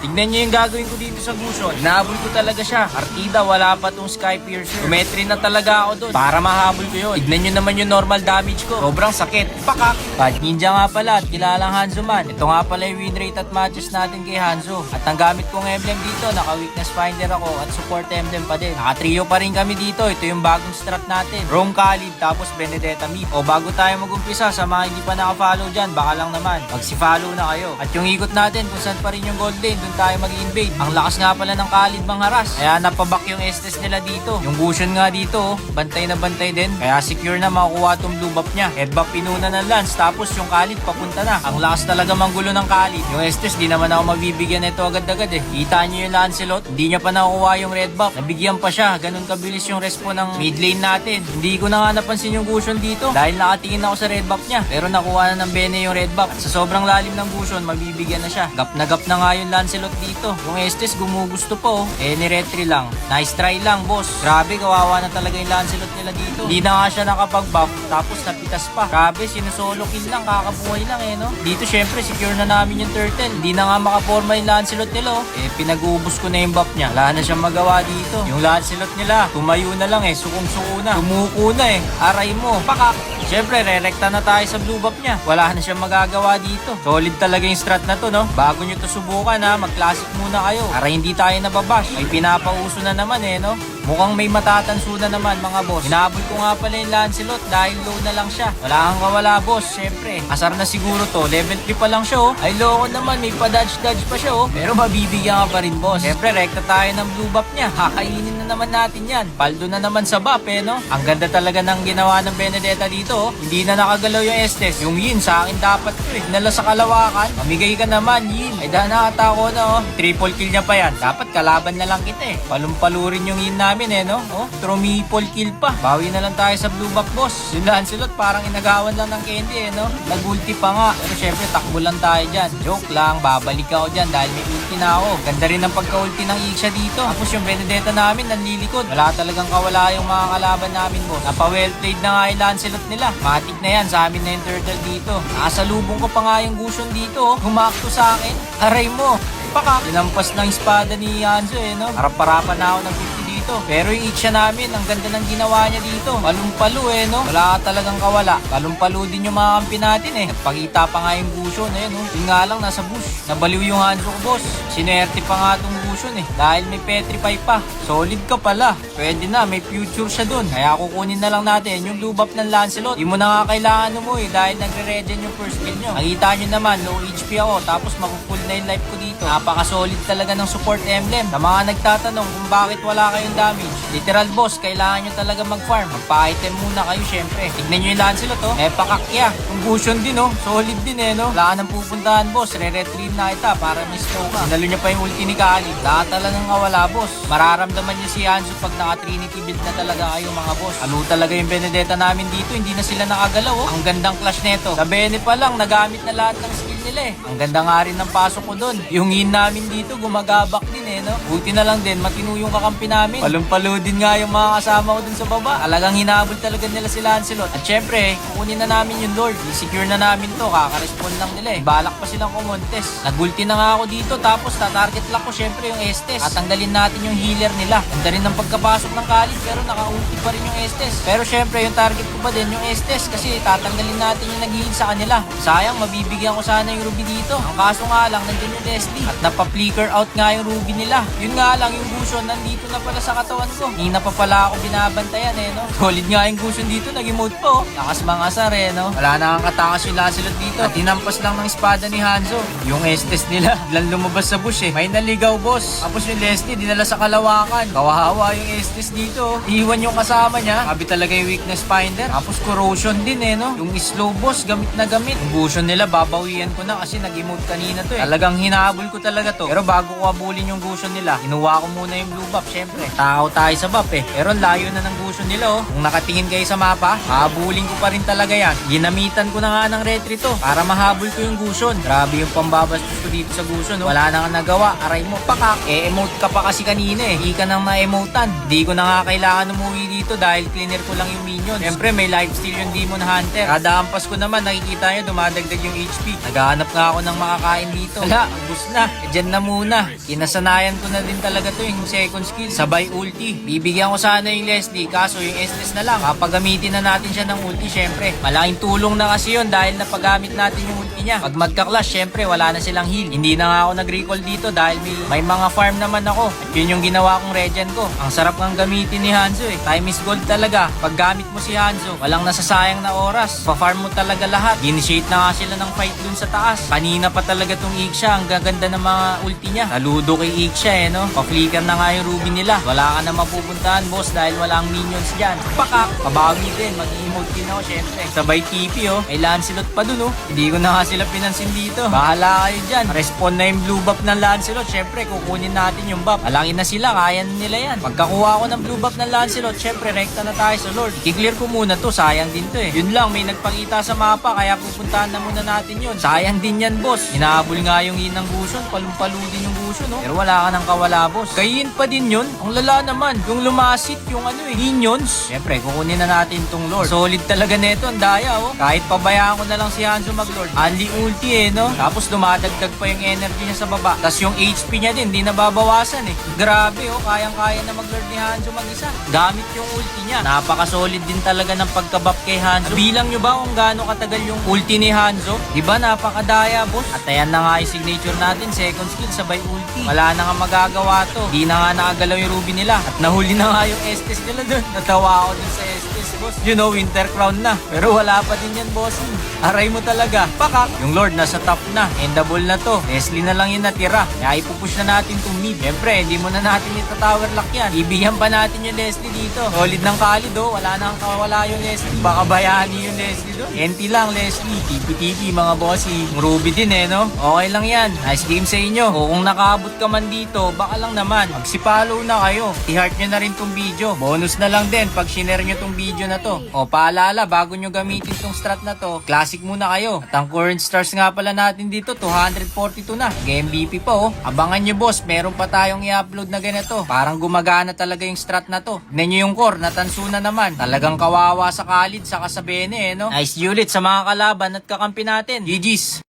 Tignan nyo yung gagawin ko dito sa Gusion. Nahabol ko talaga siya. Artida, wala pa tong Sky Piercer. Tumetri na talaga ako doon para mahabol ko yun. Tignan nyo naman yung normal damage ko. Sobrang sakit. Pakak! Bad Ninja nga pala at kilalang Hanzo man. Ito nga pala yung win rate at matches natin kay Hanzo. At ang gamit kong emblem dito, naka-weakness finder ako at support emblem pa din. Naka-trio pa rin kami dito. Ito yung bagong strat natin. Rome Khalid tapos Benedetta Mid. O bago tayo mag-umpisa, sa mga hindi pa naka-follow dyan, baka lang naman magsi-follow na kayo. At yung ikot natin kung saan pa rin yung gold lane, dun tayo mag-invade. Ang lakas nga pala ng Khalid mangharas. Kaya napabak yung Estes nila dito. Yung Gusion nga dito, bantay na bantay din. Kaya secure na makukuha tong blue buff niya. Head buff pinuna ng Lance, tapos yung Khalid papunta na. Ang lakas talaga manggulo ng Khalid. Yung Estes, di naman ako mabibigyan ito agad-agad eh. Kita nyo yung Lancelot, hindi niya pa nakukuha yung red buff. Nabigyan pa siya, ganun kabilis yung respo ng mid lane natin. Hindi ko na nga napansin yung Gusion dito dahil nakatingin ako sa red buff niya. Pero nakuha na ng Bene yung red buff. At sa sobrang lalim ng Gusion, mabibigyan na siya. Gap na nga yung Lancelot dito. Yung Estes gumugusto pa oh. Ni-retry lang. Nice try lang, boss. Grabe, kawawa na talaga yung Lancelot nila dito. Hindi na nga siya nakapag-buff, tapos napitas pa. Grabe, sinusolo kill lang, kakabuhay lang eh, no? Dito syempre, secure na namin yung turtle. Hindi na nga makaporma yung Lancelot nila oh. Pinag-uubos ko na yung buff niya. Wala na siyang magawa dito. Yung Lancelot nila, tumayo na lang eh, sukong-suko na. Tumuko na eh. Aray mo, pakak. Syempre, re-recta na tayo sa blue buff niya. Wala na siyang magagawa dito. Solid talaga yung strat na to, no? Bago nyo to subukan, ha? Mag-classic muna kayo. Para hindi tayo nababash. May pinapauso na naman, eh, no? Mukhang may matatanso na naman, mga boss. Hinabol ko nga pala yung Lancelot dahil low na lang siya. Wala kang kawala, boss. Syempre, asar na siguro to. Level 3 pa lang siya, oh. Ay, loko naman. May pa-dodge-dodge pa siya, oh. Pero mabibigyan ka pa rin, boss. Syempre, rekta tayo ng blue buff niya. Kakainin na naman natin yan. Paldo na naman sa buff, eh, no? Ang ganda talaga ng ginawa ng Benedetta dito, oh. Hindi na nakagalaw yung Estes. Yung Yin, sa akin dapat to, eh. Nala sa kalawakan. Mamigay ka naman, Yin. Ay, nakata ko na, oh. Triple kill niya pa yan. Dapat kalaban na lang kita, eh. Palumpalurin yung Yin namin, eh, no? Oh, triple kill pa. Bawi na lang tayo sa blue buff, boss. Yung Lancelot, parang inagawan lang ng candy, eh, no? Nag-ulti pa nga. Pero syempre, takbo lang tayo dyan. Joke lang, babalik ako dyan dahil may ulti na ako. Ganda rin ang pagka-ulti ng Ixia dito. Tapos yung Benedetta namin, nanlilikod. Wala talagang kawala yung mga kalaban namin, boss. Napa-well played na nga yung Lancelot nila. Matik na yan, sa amin na yung turtle dito. Nakasalubong ko pa nga yung Gusion dito, oh. Humakto sa akin. Aray mo. Pakak. Tinampas ng espada ni Hanzo, eh, no? Harap-harapan na ako ng 50 dito. Pero yung Ixia namin, ang ganda ng ginawa niya dito. Palumpalo, eh, no? Wala ka talagang kawala. Palumpalo din yung mga kampi natin, eh. Nagpakita pa nga yung Gusion, eh, no? Yung nga lang, nasa bush. Nabaliw yung Hanzo ko, boss. Sinerte pa nga itong Gusion, eh. Dahil may petrify pa. Solid ka pala. Pwede na, may future siya dun. Kaya kukunin na lang natin yung blue buff ng Lancelot. Di mo na nga kailangan umuwi dahil nagre-regen yung first kill nyo. Nakita nyo naman, low HP ako. Tapos makukull na yung life ko dito. Napaka-solid talaga ng support emblem. Sa mga nagtatanong kung bakit wala kayong damage. Literal, boss, kailangan nyo talaga mag-farm. Magpa-item muna kayo, syempre. Tignan nyo yung Lancelot, oh. Pakakya. Yung Gusion din, oh. Solid din, eh, no? Wala ka nang pupuntahan, boss. Re-retrieve na kita para may slow ka. Sinalo niya pa yung ulti ni Khalid. Wala talagang kawala, boss. Mararamdaman niyo si Hanzo pag naka-Trinity build na talaga kayo, mga boss. Ano talaga yung Benedetta namin dito. Hindi na sila nakagalaw, oh. Ang gandang clash neto. Sa Bene pa lang, nagamit na lahat ng skill nila, eh. Ang ganda nga rin ng pasok ko doon. Yung Yin namin dito, gumagabak din, eh, no? Buti na lang din, matino yung kakampi namin. Palumpalo din nga yung mga kasama ko dun sa baba. Talagang hinabol talaga nila si Lancelot. At syempre, kukunin na namin yung Lord. I-secure na namin to. Kaka-respond lang nila, eh. Balak pa silang kumontes. Nagulti na nga ako dito. Tapos, tatarget lang ko syempre yung Estes. At tanggalin natin yung healer nila. Ganda rin ng pagkapasok ng Khalid, pero naka-ulti pa rin yung Estes. Pero syempre, yung target ko pa din yung Estes. Kasi tatanggalin natin yung nag-heal sa kanila. Sayang, mabibigyan ko sana yung Ruby dito. Ang kaso nga lang, nandun yung Leslie. At napa-flicker out nga yung Ruby nila. Yun nga lang, yung Gusion nandito na pala sa katawan ko. Hindi na pa pala ako binabantayan, eh, no? Solid nga yung Gusion dito, nag-emote po. Lakas mga asar, eh, no? Wala na kang katakas yung Lancelot dito. At tinampas lang ng espada ni Hanzo. Yung Estes nila, biglang lumabas sa bush, eh. May naligaw, boss. Tapos yung Leslie, dinala sa kalawakan. Kawawa yung Estes dito. Iwan yung kasama niya. Sabi talaga yung weakness finder. Tapos corrosion din, eh, no? Yung slow boss, gamit na gamit. Yung Gusion nila, babawian ko na kasi nag-emote kanina to, eh. Talagang hinahabol ko talaga to. Pero bago ko abulin yung Gusion nila, inuwa ko muna yung blue buff, syempre. Tao tayo sa buff, eh. Pero layo na ng Gusion nila, oh. Kung nakatingin kayo sa mapa, habulin ko pa rin talaga yan. Ginamitan ko na nga ng retry to para mahabol ko yung Gusion. Grabe yung pambabastos ko dito sa Gusion, oh. Wala na nga nagawa. Aray mo, pakak. Emote ka pa kasi kanina, eh. Hindi ka nang ma-emotan. Hindi ko na nga kailangan umuwi dito dahil cleaner ko lang yung minions. Syempre, may lifesteal yung Demon Hunter. Kada ampas ko naman, nakikita nyo, dumadagdag yung HP. Naghahanap nga ako ng makakain dito. Wala, ubus na. Diyan na muna. Kinasanayan ko na din talaga to yung second skill. Sabay ulti. Bibigyan ko sana yung Leslie, kaso yung Estes na lang. Papagamitin na natin siya ng ulti, syempre. Malaking tulong na kasi yun dahil napagamit natin yung ulti niya. Pag magka-clash, syempre wala na silang heal. Hindi na nga ako nag-recall dito dahil may mga farm naman ako. At yun yung ginawa kong regen ko. Ang sarap ng gamitin ni Hanzo eh. Time is gold talaga. Pag gamit mo si Hanzo, walang nasasayang na oras. Pa-farm mo talaga lahat. Initiate na nga sila ng fight dun sa taas. Kanina pa talaga tong Ixia. Ang gaganda ng mga ulti niya. Saludo kay Ixia eh, no? Pa-flicker na nga yung Ruby nila. Wala ka na mapupuntahan, boss, dahil walang minions dyan. Pakak! Pabawi din. Mag-emote din ako, syempre. Sabay TP, oh. May Lancelot pa dun, oh. Hindi ko na nga sila pinansin dito. Bahala kayo dyan. Respawn na yung blue buff ng Lancelot. Syempre, kukunin natin yung buff. Alangin na sila. Kaya nila yan. Pagkakuha ko ng blue buff ng Lancelot, syempre, rekta na tayo sa Lord. I-clear ko muna to. Sayang din to eh. Yun lang, may nagpakita sa mapa. Kaya pupuntahan na muna natin yun. Sayang din yan, boss. Hinahabol nga yung inang Gusion. Palumpalo din yung Gusion, no? Pero wala ka nang kawala, boss. Kayin pa din yun. Ang lala naman. Yung lumasit, yung minions. Syempre, kukunin na natin tong Lord. Solid talaga neto. Ang daya, oh. Kahit pabayaan ko na lang si Hanzo mag-Lord. Only ulti eh, no? Tapos dumadagdag pa yung energy niya sa baba. Tapos yung HP niya din, hindi nababawasan eh. Grabe, oh. Kayang-kaya na mag-Lord ni Hanzo mag-isa. Gamit yung ulti niya. Napaka-solid din talaga ng pagkabap kay Hanzo. Bilang nyo ba kung gaano katagal yung ulti ni Hanzo? Diba, napakadaya, boss? At ayan na nga yung signature natin. Second skill, sabay ulti. Wala na nga magagawa to. Di na nga nakagalaw yung Ruby nila. At nahuli na nga yung Estes nila dun. Natawa ako dun sa Estes, boss. You know, Winter Crown na. Pero wala pa din yan, boss. Aray mo talaga. Pakak! Yung Lord nasa top na. Endable na to. Leslie na lang yung natira. Kaya ipupush na natin to mid. Siyempre, hindi mo na natin ita-tower lock yan. Ibigyan pa natin yung Leslie dito. Solid ng kalid, oh. Wala nang kawala yung Leslie. Baka bayani yung Leslie doon. NT lang, Leslie. TP-TP, mga bossy. Ruby din eh, no? Okay lang yan. Nice game sa inyo. O kung nakaabot ka man dito, baka lang naman. Magsipollow na kayo. I-heart nyo na rin tong video. Bonus na lang din pag sinare nyo tong video na to. O paalala, bago nyo gamitin tong strat na to, classic muna kayo. At ang current stars nga pala natin dito, 242 na. Nag-MVP pa, oh. Abangan nyo, boss. Meron pa tayong i-upload na ganito. Parang gumagana talaga yung strat na to. Tignan nyo yung core, natanso na naman. Talagang kawawa sa Khalid, saka sa Bene, eh, no? Nice ulit sa mga kalaban at kakampi natin. GG's!